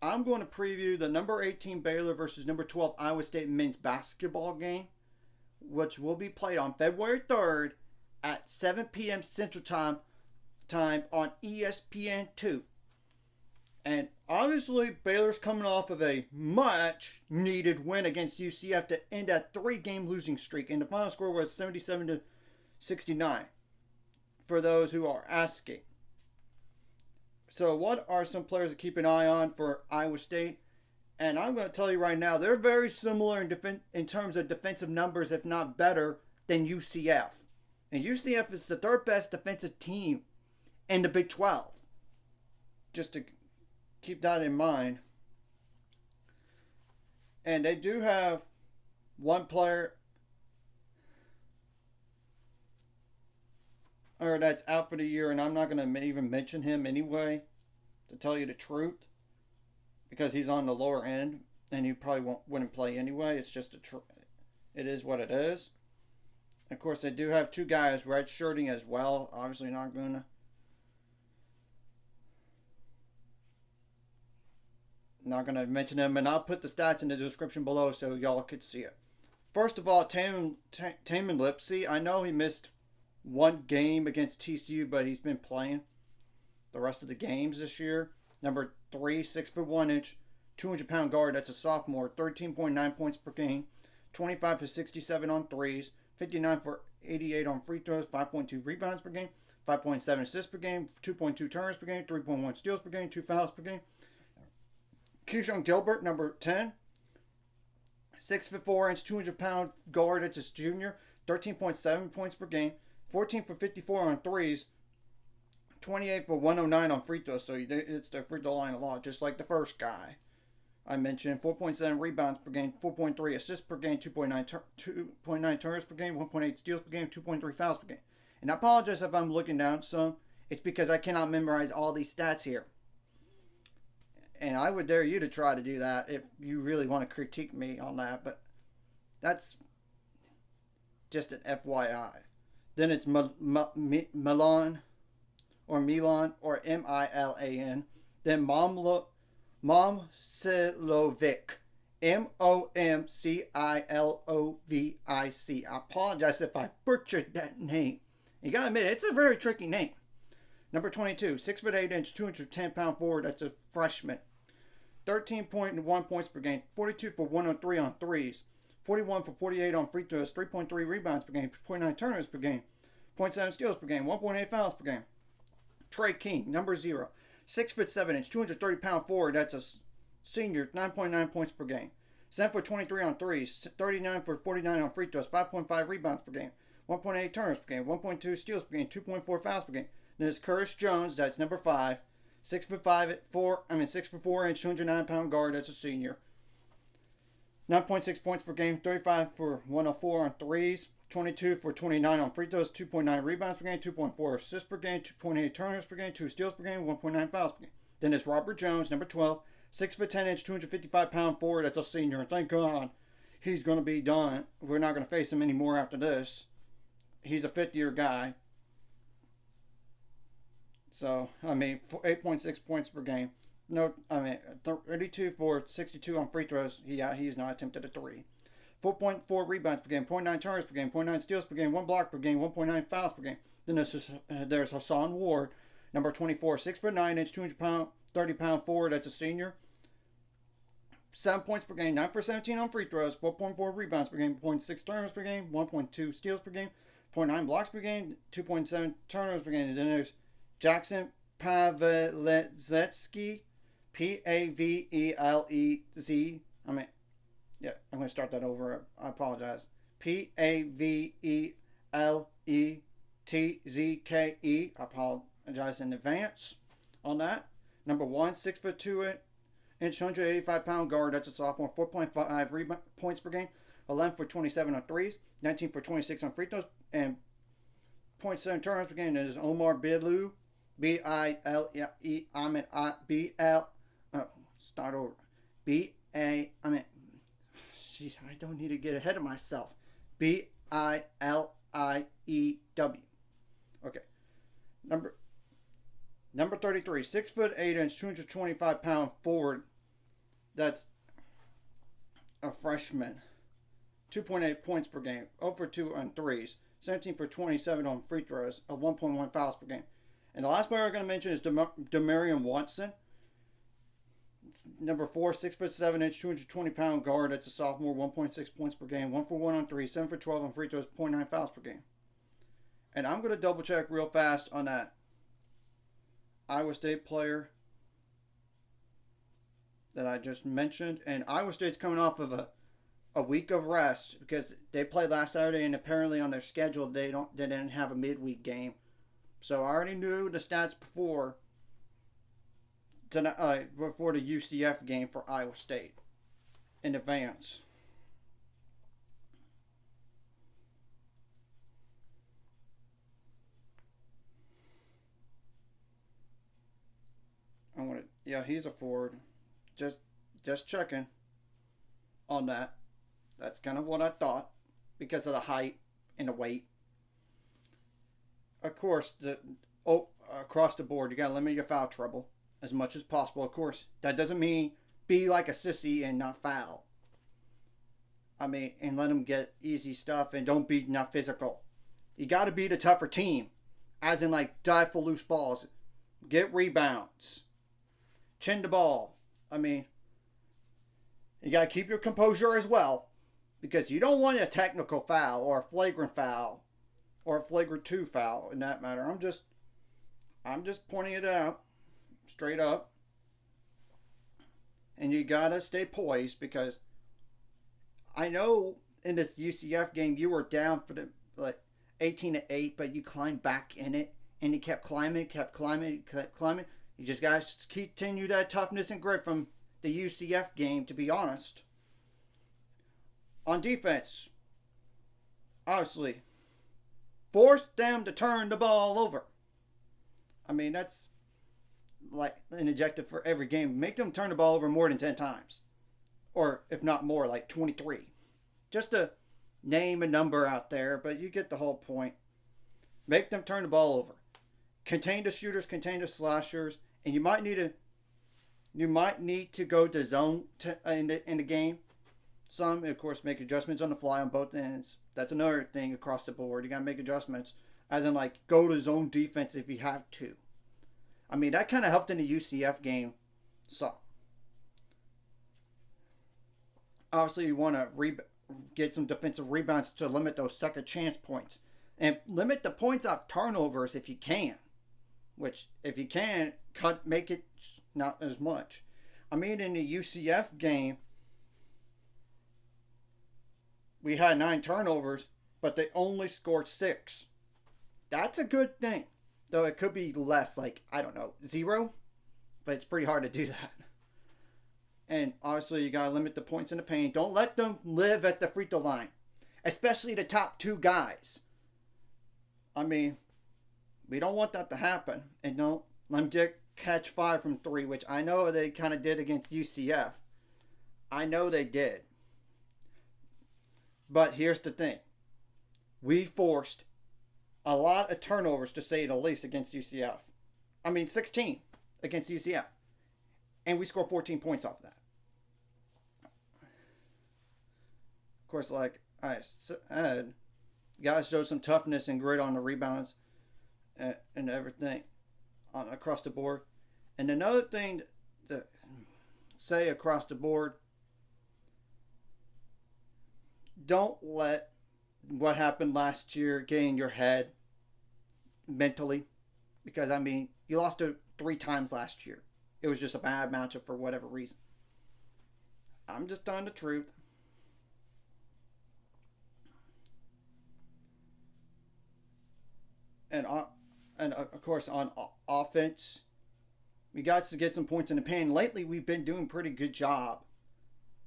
I'm going to preview the number 18 Baylor versus number 12 Iowa State men's basketball game, which will be played on February 3rd at 7 p.m. Central Time on ESPN2. And obviously, Baylor's coming off of a much needed win against UCF to end a 3-game losing streak, and the final score was 77-69. For those who are asking. So, what are some players to keep an eye on for Iowa State? And I'm going to tell you right now, they're very similar in terms of defensive numbers, if not better, than UCF. And UCF is the third best defensive team in the Big 12. Just to keep that in mind. And they do have one player that's out for the year, and I'm not going to even mention him anyway, to tell you the truth, because he's on the lower end, and he probably wouldn't play anyway. It's just it is what it is. Of course, they do have 2 guys redshirting as well. Obviously, not going to mention them, and I'll put the stats in the description below so y'all could see it. First of all, Taman Lipsey, I know he missed 1 game against TCU, but he's been playing the rest of the games this year. Number 3, 6'1", 200-pound guard. That's a sophomore. 13.9 points per game. 25 for 67 on threes. 59 for 88 on free throws. 5.2 rebounds per game. 5.7 assists per game. 2.2 turns per game. 3.1 steals per game. 2 fouls per game. Keyshawn Gilbert, number 10. 6'4", 200-pound guard. That's a junior. 13.7 points per game. 14 for 54 on threes, 28 for 109 on free throws, so it's the free throw line a lot, just like the first guy I mentioned. 4.7 rebounds per game, 4.3 assists per game, 2.9 turns per game, 1.8 steals per game, 2.3 fouls per game. And I apologize if I'm looking down some. It's because I cannot memorize all these stats here. And I would dare you to try to do that if you really want to critique me on that, but that's just an FYI. Then it's Milan or M-I-L-A-N. Then Momcilovic. M-O-M-C-I-L-O-V-I-C. I apologize if I butchered that name. You gotta admit, it's a very tricky name. Number 22, 6'8", 210-pound forward. That's a freshman. 13.1 points per game. 42 for 103 on threes. 41 for 48 on free throws, 3.3 rebounds per game, 0.9 turnovers per game, 0.7 steals per game, 1.8 fouls per game. Trey King, number 0, 6'7", 230-pound forward. That's a senior, 9.9 points per game. 7 for 23 on threes, 39 for 49 on free throws, 5.5 rebounds per game, 1.8 turnovers per game, 1.2 steals per game, 2.4 fouls per game. Then there's Curtis Jones, that's number 5, 6'4", 209-pound guard. That's a senior. 9.6 points per game, 35 for 104 on threes, 22 for 29 on free throws, 2.9 rebounds per game, 2.4 assists per game, 2.8 turnovers per game, 2 steals per game, 1.9 fouls per game. Then there's Robert Jones, number 12, 6'10", 255-pound forward. That's a senior. And thank God he's going to be done. We're not going to face him anymore after this. He's a fifth-year guy. So, 8.6 points per game. 32 for 62 on free throws. He's not attempted a 3. 4.4 rebounds per game, 0.9 turns per game, 0.9 steals per game, 1 block per game, 1.9 fouls per game. Then there's Hassan Ward, number 24, 6'9", 230-pound forward. That's a senior. 7 points per game, 9 for 17 on free throws, 4.4 rebounds per game, 0.6 turnovers per game, 1.2 steals per game, 0.9 blocks per game, 2.7 turnovers per game. And then there's Jackson Pavletsky, P-A-V-E-L-E-Z. I'm going to start that over. I apologize. P-A-V-E-L-E-T-Z-K-E. I apologize in advance on that. Number 1, 6'2", 185-pound guard. That's a sophomore. 4.5 points per game. 11 for 27 on threes. 19 for 26 on free throws. And 0.7 turnovers per game. There's Omar Bilu. B-I-L-E. B-L. Start over. Jeez, I don't need to get ahead of myself. B-I-L-I-E-W. Okay. Number 33, 6'8", 225-pound forward. That's a freshman. 2.8 points per game, 0 for 2 on threes, 17 for 27 on free throws, 1.1 fouls per game. And the last player I'm going to mention is Demarion Watson. Number 4, 6'7", 220-pound guard. That's a sophomore, 1.6 points per game, 1 for 1 on 3, 7 for 12 on free throws, 0.9 fouls per game. And I'm going to double check real fast on that Iowa State player that I just mentioned. And Iowa State's coming off of a week of rest because they played last Saturday, and apparently on their schedule they didn't have a midweek game. So I already knew the stats before the UCF game for Iowa State in advance. He's a forward. Just checking on that. That's kind of what I thought because of the height and the weight. Of course, across the board, you got to limit your foul trouble as much as possible. Of course, that doesn't mean be like a sissy and not foul. And let them get easy stuff and don't be not physical. You got to be the tougher team, as in like dive for loose balls, get rebounds, chin the ball. You got to keep your composure as well. Because you don't want a technical foul or a flagrant foul or a flagrant 2 foul in that matter. I'm just pointing it out straight up. And you gotta stay poised because I know in this UCF game you were down for the 18-8, but you climbed back in it and you kept climbing. You just gotta continue that toughness and grit from the UCF game, to be honest. On defense, obviously, force them to turn the ball over. That's like an objective for every game. Make them turn the ball over more than 10 times. Or, if not more, like 23. Just to name a number out there, but you get the whole point. Make them turn the ball over. Contain the shooters, contain the slashers, and you might need to go to zone in the game. Some, of course, make adjustments on the fly on both ends. That's another thing across the board. You got to make adjustments. As in, go to zone defense if you have to. That kind of helped in the UCF game. So, obviously, you want to get some defensive rebounds to limit those second chance points. And limit the points off turnovers if you can. Which, if you can, make it not as much. In the UCF game, we had 9 turnovers, but they only scored 6. That's a good thing. Though it could be less, 0. But it's pretty hard to do that. And obviously, you got to limit the points in the paint. Don't let them live at the free throw line. Especially the top 2 guys. We don't want that to happen. And don't let them catch 5 from 3, which I know they kind of did against UCF. I know they did. But here's the thing. We forced a lot of turnovers, to say the least, against UCF. 16 against UCF. And we scored 14 points off that. Of course, like I said, guys showed some toughness and grit on the rebounds and everything across the board. And another thing to say across the board, don't let what happened last year get in your head mentally. Because, you lost it 3 times last year. It was just a bad matchup for whatever reason. I'm just telling the truth. And of course, on offense, we got to get some points in the paint. Lately, we've been doing a pretty good job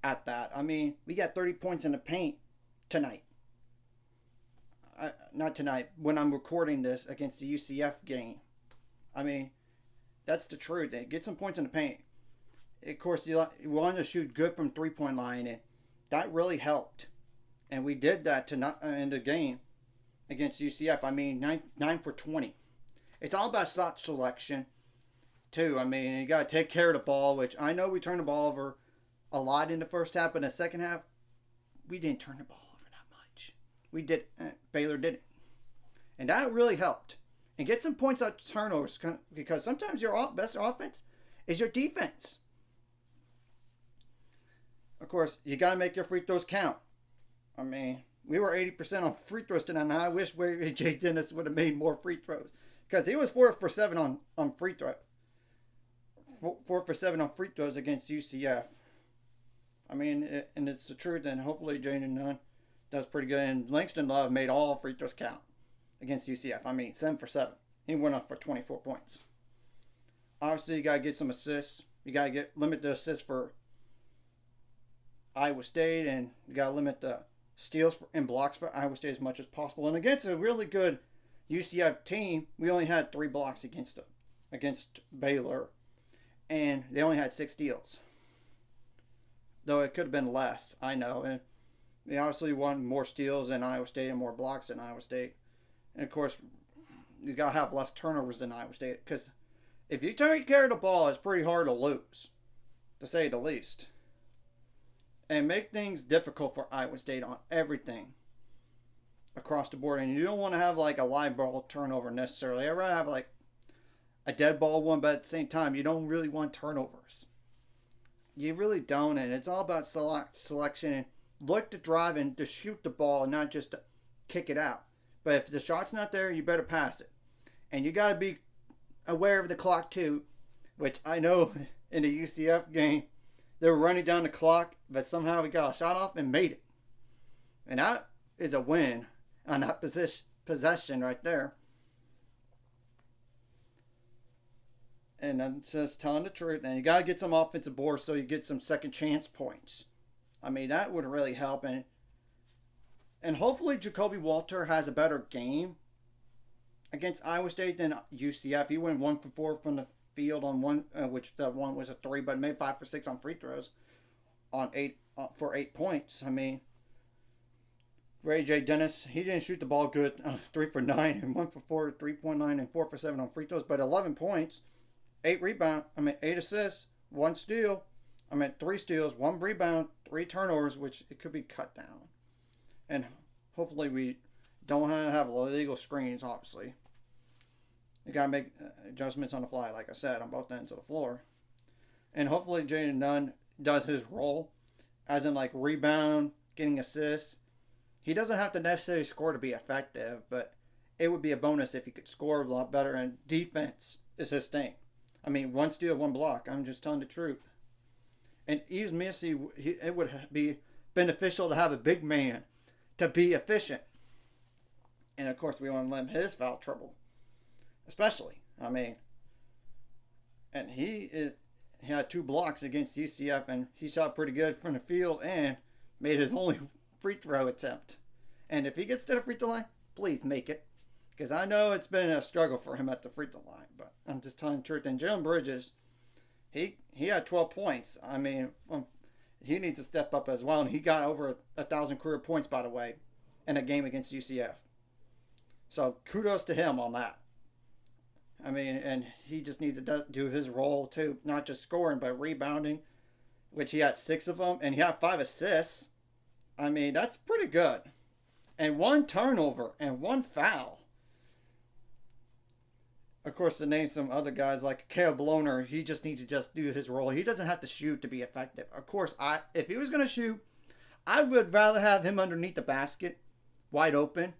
at that. We got 30 points in the paint tonight. Not tonight, when I'm recording this against the UCF game. That's the truth. Get some points in the paint. Of course, you want to shoot good from 3-point line, and that really helped. And we did that in the game against UCF. 9 for 20. It's all about shot selection, too. You got to take care of the ball, which I know we turned the ball over a lot in the first half, but in the second half, we didn't turn the ball over that much. We did. Baylor did it, and that really helped. And get some points out of turnovers, because sometimes your best offense is your defense. Of course, you got to make your free throws count. I mean, we were 80% on free throws tonight, and I wish J. Dennis would have made more free throws, because he was 4 for 7 on free throw. 4 for 7 on free throws against UCF. I mean, and it's the truth, and hopefully Jaden Nunn does pretty good. And Langston Love made all free throws count against UCF. I mean, 7 for 7. He went up for 24 points. Obviously, you got to get some assists. You got to limit the assists for Iowa State, and you got to limit the steals and blocks for Iowa State as much as possible. And against a really good UCF team, we only had 3 blocks against Baylor, and they only had 6 steals. Though it could have been less, I know. And they obviously won more steals than Iowa State and more blocks than Iowa State. And of course, you got to have less turnovers than Iowa State, because if you take care of the ball, it's pretty hard to lose, to say the least. And make things difficult for Iowa State on everything across the board. And you don't want to have like a live ball turnover necessarily. I'd rather have like a dead ball one, but at the same time, you don't really want turnovers. You really don't, and it's all about selection. And look to drive and to shoot the ball, and not just to kick it out. But if the shot's not there, you better pass it. And you got to be aware of the clock too, which I know in the UCF game, they were running down the clock, but somehow we got a shot off and made it. And that is a win on that possession right there. And I'm just telling the truth. And you got to get some offensive boards so you get some second chance points. I mean, that would really help. And hopefully Jacoby Walter has a better game against Iowa State than UCF. He went 1 for 4 from the field on one, which that one was a 3, but made 5 for 6 on free throws on 8 for 8 points. I mean, J. Dennis, he didn't shoot the ball good. 3 for 9 and 1 for 4, 3.9 and 4 for 7 on free throws, but 11 points, 8 assists, 1 steal. 3 steals, 1 rebound, 3 turnovers, which it could be cut down. And hopefully we don't have illegal screens, obviously. You got to make adjustments on the fly, like I said, on both ends of the floor. And hopefully Jaden Nunn does his role, as in like rebound, getting assists. He doesn't have to necessarily score to be effective, but it would be a bonus if he could score a lot better, and defense is his thing. 1 steal, 1 block. I'm just telling the truth. And even Missy, it would be beneficial to have a big man to be efficient. And of course, we want to limit his foul trouble, especially. And he had 2 blocks against UCF, and he shot pretty good from the field and made his only free throw attempt. And if he gets to the free throw line, please make it, because I know it's been a struggle for him at the free throw line. But I'm just telling the truth. And Jalen Bridges, he had 12 points. He needs to step up as well. And he got over 1,000 career points, by the way, in a game against UCF. So kudos to him on that. And he just needs to do his role too, not just scoring, but rebounding, which he had 6 of them, and he had 5 assists. That's pretty good. And 1 turnover and 1 foul. Of course, to name some other guys like Caleb Lohner, he just needs to just do his role. He doesn't have to shoot to be effective. Of course, if he was going to shoot, I would rather have him underneath the basket, wide open,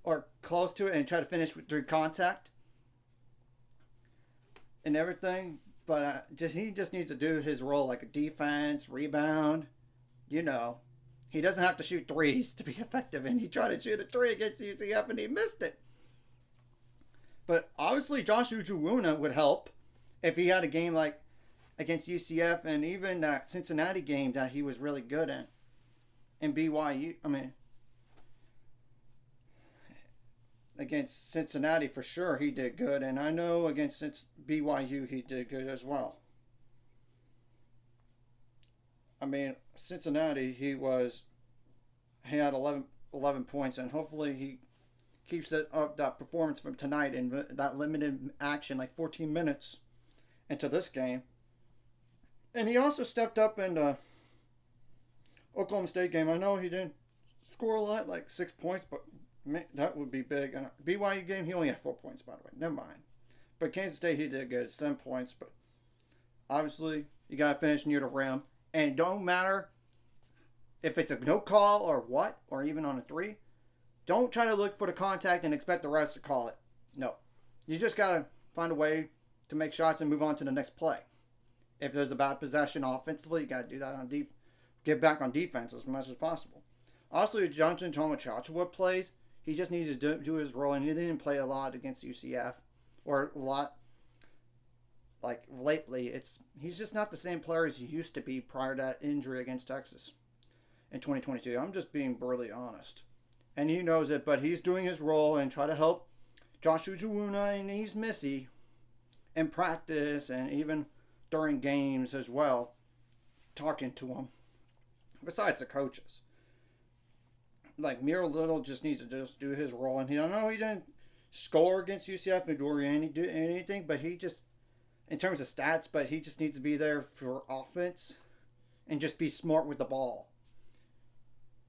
or close to it, and try to finish through contact and everything. But he just needs to do his role, like a defense, rebound. He doesn't have to shoot threes to be effective, and he tried to shoot a 3 against UCF, and he missed it. But obviously, Josh Ujuwuna would help if he had a game like against UCF, and even that Cincinnati game that he was really good in. And BYU, against Cincinnati for sure he did good, and I know against BYU he did good as well. Cincinnati, he had 11 points, and hopefully he keeps that performance from tonight and that limited action, like 14 minutes into this game. And he also stepped up in the Oklahoma State game. I know he didn't score a lot, like 6 points, but man, that would be big. And BYU game, he only had 4 points, by the way. Never mind. But Kansas State, he did good, 7 points. But obviously, you got to finish near the rim. And it don't matter if it's a no call or what, or even on a three. Don't try to look for the contact and expect the refs to call it. No. You just got to find a way to make shots and move on to the next play. If there's a bad possession offensively, you got to do that on defense. Get back on defense as much as possible. Also, Johnson Tomachacha plays. He just needs to do his role, and he didn't play a lot against UCF, or a lot like lately. He's just not the same player as he used to be prior to that injury against Texas in 2022. I'm just being brutally honest, and he knows it. But he's doing his role and try to help Joshua Jawuna, and he's Missy in practice and even during games as well, talking to him. Besides the coaches, like Miro Little just needs to just do his role, and I know he didn't score against UCF or anything, but he just, in terms of stats, but he just needs to be there for offense and just be smart with the ball.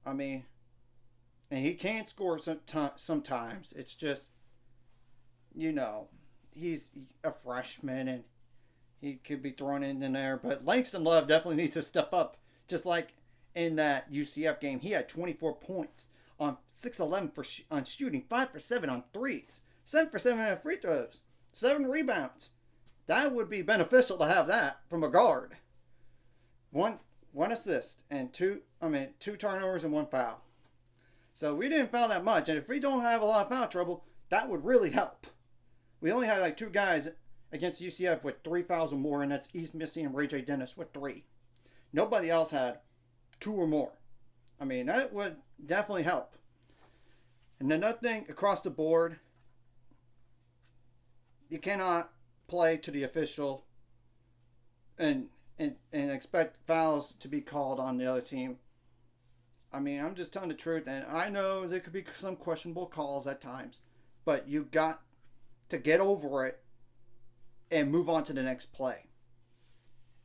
I mean, and he can score sometimes. It's just, he's a freshman and he could be thrown in there, but Langston Love definitely needs to step up, just like in that UCF game. He had 24 points on 6-11 on shooting, 5 for 7 on threes, 7 for 7 on free throws, 7 rebounds. That would be beneficial to have that from a guard. One assist and two turnovers and 1 foul. So we didn't foul that much, and if we don't have a lot of foul trouble, that would really help. We only had like 2 guys against UCF with 3 fouls or more, and that's East Missy and Ray J. Dennis with 3. Nobody else had 2 or more. I mean, that would definitely help. And another thing across the board, you cannot play to the official and expect fouls to be called on the other team. I mean, I'm just telling the truth, and I know there could be some questionable calls at times, but you got to get over it and move on to the next play.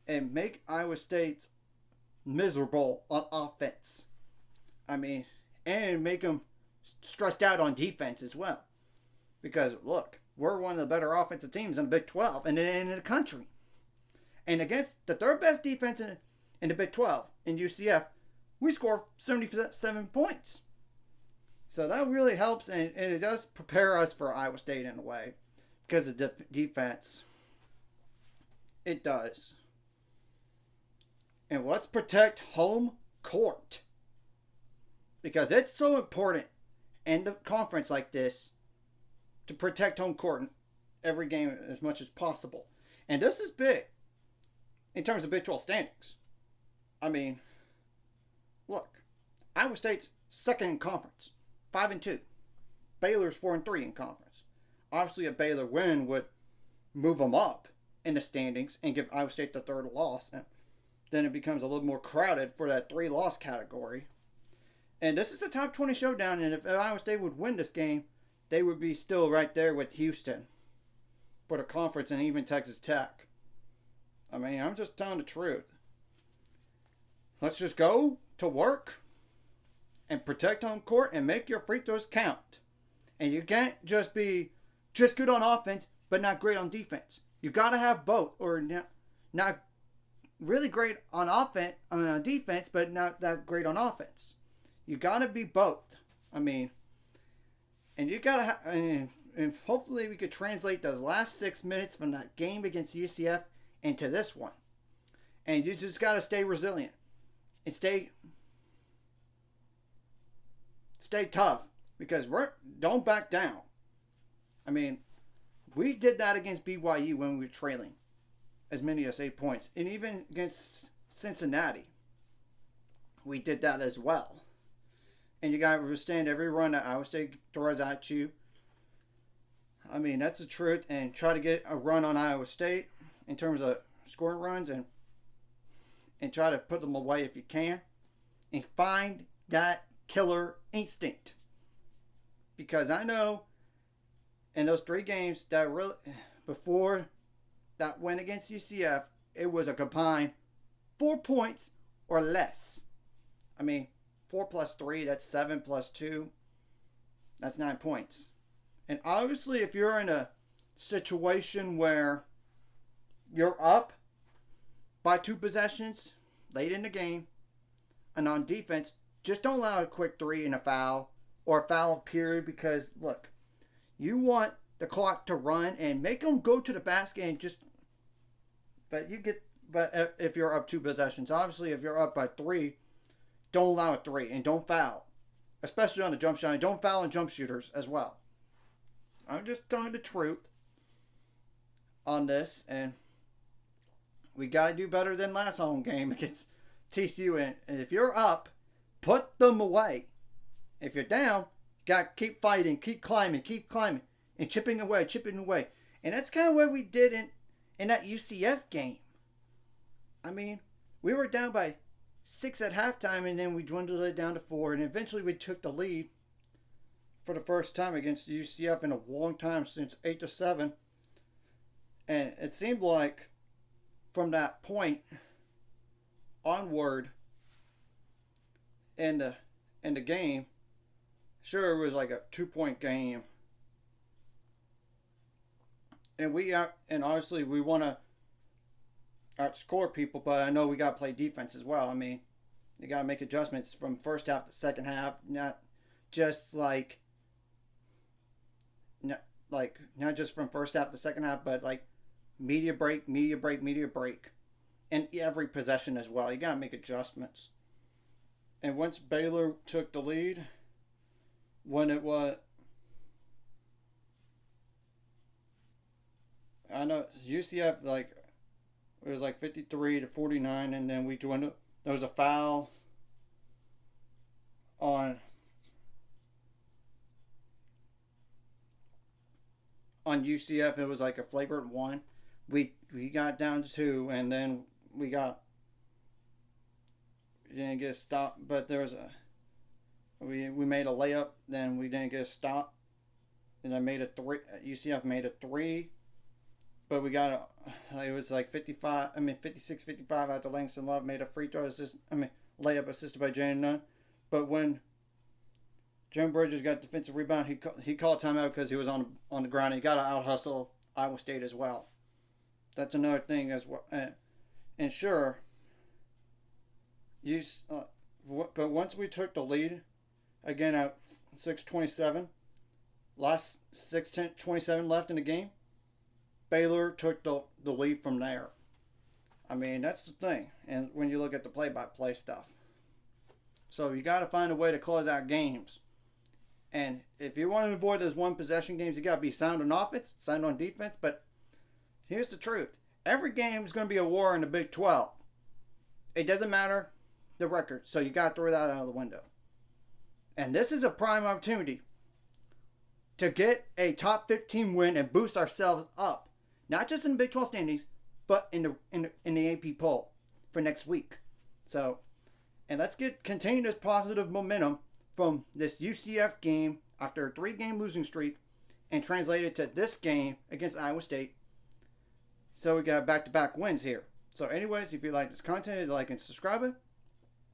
And make Iowa State's miserable on offense. I mean, and make them stressed out on defense as well. Because, look, we're one of the better offensive teams in the Big 12 and in the country. And against the third best defense in the Big 12, in UCF, we score 77 points. So that really helps, and it does prepare us for Iowa State in a way. Because of defense. It does. And let's protect home court. Because it's so important in a conference like this to protect home court in every game as much as possible. And this is big in terms of Big 12 standings. I mean, look, Iowa State's second in conference, 5-2. Baylor's 4-3 in conference. Obviously, a Baylor win would move them up in the standings and give Iowa State the third loss. And then it becomes a little more crowded for that 3-loss category. And this is the top 20 showdown, and if Iowa State would win this game, they would be still right there with Houston for the conference and even Texas Tech. I mean, I'm just telling the truth. Let's just go to work and protect home court and make your free throws count. And you can't just be just good on offense, but not great on defense. You got to have both, or not really great on defense, but not that great on offense. You got to be both. I mean, and you got to have, and hopefully we could translate those last 6 minutes from that game against UCF into this one. And you just got to stay resilient and stay tough, because don't back down. I mean, we did that against BYU when we were trailing as many as 8 points. And even against Cincinnati, we did that as well. And you got to withstand every run that Iowa State throws at you. I mean, that's the truth. And try to get a run on Iowa State in terms of scoring runs, and try to put them away if you can. And find that killer instinct. Because I know in those 3 games that really, before that win against UCF, it was a combined 4 points or less. I mean, 4 plus 3, that's 7 plus 2, that's 9 points. And obviously, if you're in a situation where you're up by 2 possessions late in the game, and on defense, just don't allow a quick 3 and a foul, or a foul period, because, look, you want the clock to run and make them go to the basket and just, but if you're up 2 possessions, obviously if you're up by 3, don't allow a 3 and don't foul, especially on the jump shot. Don't foul on jump shooters as well. I'm just telling the truth on this, and we got to do better than last home game against TCU. And if you're up, put them away. If you're down, you got to keep fighting, keep climbing, and chipping away. And that's kind of what we did in that UCF game. I mean, we were down by 6 at halftime, and then we dwindled it down to 4, and eventually we took the lead for the first time against the UCF in a long time, since 8-7. And it seemed like from that point onward in the game, sure, it was like a 2-point game, and obviously we want to outscore people, but I know we got to play defense as well. I mean, you got to make adjustments from first half to second half, not just not just from first half to second half, but like media break, and every possession as well. You got to make adjustments. And once Baylor took the lead, when it was, I know UCF, like, it was like 53-49, and then we joined it. There was a foul on UCF. It was like a flagrant 1. We got down to 2, and then we didn't get a stop, but there was we made a layup, then we didn't get a stop, and I made a 3. UCF made a 3, but we got it was like 56-55 after Langston Love made a free throw layup assisted by Jane Nunn. But when Jim Bridges got defensive rebound, he called timeout because he was on the ground. He got to out hustle Iowa State as well. That's another thing as well. And sure, but once we took the lead again at 6:27, last 6:27 left in the game, Baylor took the lead from there. I mean, that's the thing. And when you look at the play-by-play stuff, so you got to find a way to close out games. And if you want to avoid those one possession games, you got to be sound on offense, sound on defense. But here's the truth: every game is going to be a war in the Big 12. It doesn't matter the record, so you got to throw that out of the window. And this is a prime opportunity to get a top 15 win and boost ourselves up, not just in the Big 12 standings, but in the AP poll for next week. So, and let's continue this positive momentum from this UCF game after a 3-game losing streak and translate it to this game against Iowa State. So we got back-to-back wins here. So anyways, if you like this content, like and subscribe it.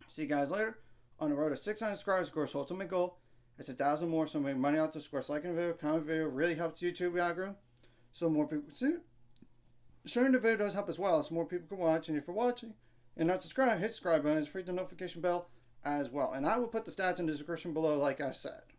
See you guys later. On the road to 600 subscribers, of course, ultimate goal. It's 1,000 more, so make money out there. Of course, liking the video, comment the video really helps YouTube algorithm. So more people see it. Sharing the video does help as well, so more people can watch. And if you're watching and not subscribed, hit subscribe button. It's free the notification bell as well. And I will put the stats in the description below, like I said.